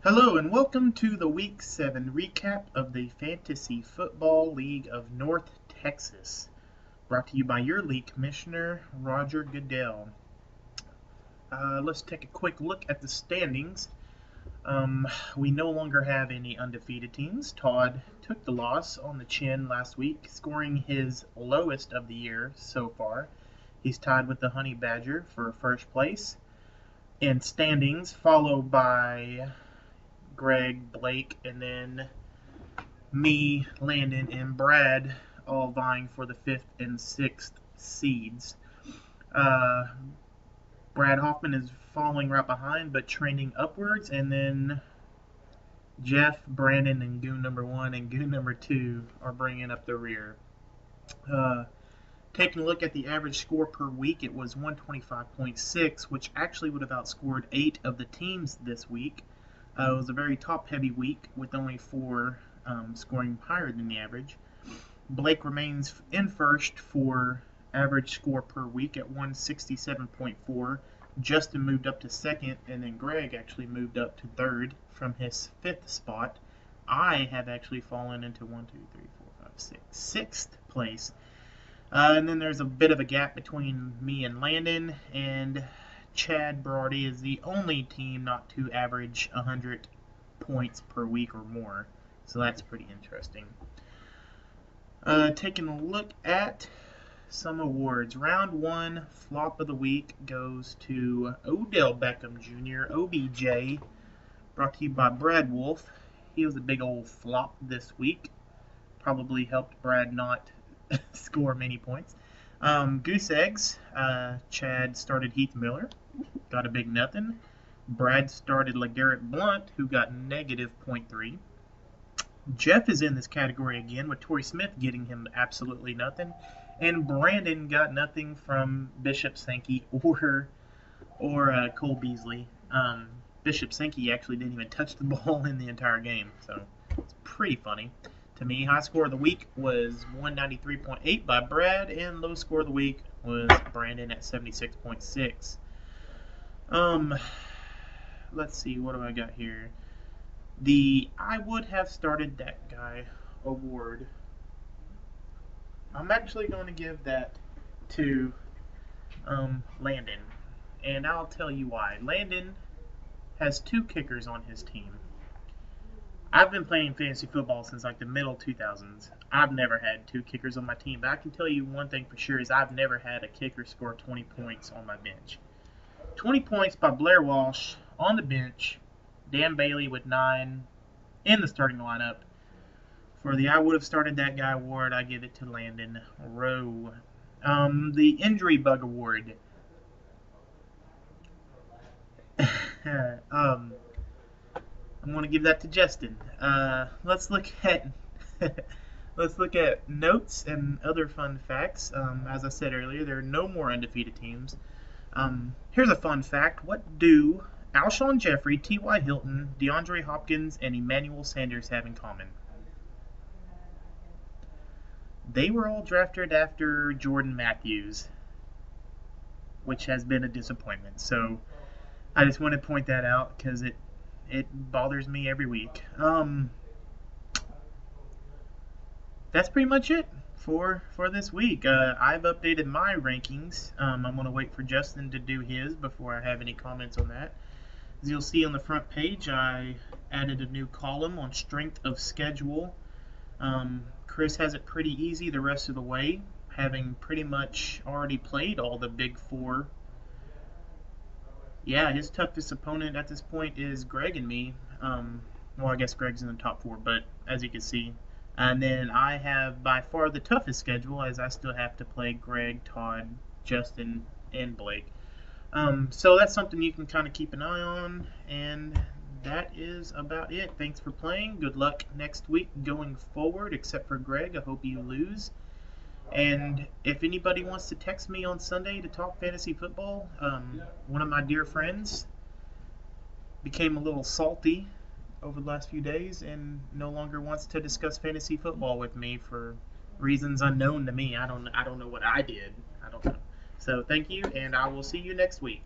Hello and welcome to the Week 7 recap of the Fantasy Football League of North Texas. Brought to you by your league commissioner, Roger Goodell. Let's take a quick look at the standings. We no longer have any undefeated teams. Todd took the loss on the chin last week, scoring his lowest of the year so far. He's tied with the Honey Badger for first place in standings, followed by Greg, Blake, and then me, Landon, and Brad all vying for the 5th and 6th seeds. Brad Hoffman is falling right behind but trending upwards, and then Jeff, Brandon, and Goon number 1 and Goon number 2 are bringing up the rear. Taking a look at the average score per week, it was 125.6, which actually would have outscored 8 of the teams this week. It was a very top-heavy week with only 4 scoring higher than the average. Blake remains in first for average score per week at 167.4. Justin moved up to second, and then Greg actually moved up to third from his 5th spot. I have actually fallen into 6th place. And then there's a bit of a gap between me and Landon, and Chad Brody is the only team not to average 100 points per week or more. So that's pretty interesting. Taking a look at some awards. Round 1 flop of the week goes to Odell Beckham Jr., OBJ, brought to you by Brad Wolf. He was a big old flop this week. Probably helped Brad not score many points. Goose Eggs, Chad started Heath Miller, got a big nothing. Brad started LeGarrette Blunt, who got negative 0.3. Jeff is in this category again, with Torrey Smith getting him absolutely nothing. And Brandon got nothing from Bishop Sankey or Cole Beasley. Bishop Sankey actually didn't even touch the ball in the entire game, so it's pretty funny to me. High score of the week was 193.8 by Brad, and low score of the week was Brandon at 76.6. Let's see, what do I got here? The I would have started that guy award. I'm actually going to give that to Landon, and I'll tell you why. Landon has 2 kickers on his team. I've been playing fantasy football since like the middle 2000s. I've never had 2 kickers on my team, but I can tell you one thing for sure is I've never had a kicker score 20 points on my bench. 20 points by Blair Walsh on the bench, Dan Bailey with 9 in the starting lineup. For the I would have started that guy award, I give it to Landon Rowe. The injury bug award. I'm going to give that to Justin. Let's look at notes and other fun facts. As I said earlier, there are no more undefeated teams. Here's a fun fact. What do Alshon Jeffrey, T.Y. Hilton, DeAndre Hopkins, and Emmanuel Sanders have in common? They were all drafted after Jordan Matthews, which has been a disappointment. So I just want to point that out because it bothers me every week. That's pretty much it for this week. I've updated my rankings. I'm going to wait for Justin to do his before I have any comments on that. As you'll see on the front page, I added a new column on strength of schedule. Chris has it pretty easy the rest of the way, having pretty much already played all the big 4. Yeah, his toughest opponent at this point is Greg and me. Well, I guess Greg's in the top 4, but as you can see. And then I have by far the toughest schedule, as I still have to play Greg, Todd, Justin, and Blake. So that's something you can kind of keep an eye on, and that is about it. Thanks for playing. Good luck next week going forward, except for Greg. I hope you lose. And if anybody wants to text me on Sunday to talk fantasy football, one of my dear friends became a little salty over the last few days and no longer wants to discuss fantasy football with me for reasons unknown to me. I don't know what I did. I don't know. So thank you, and I will see you next week.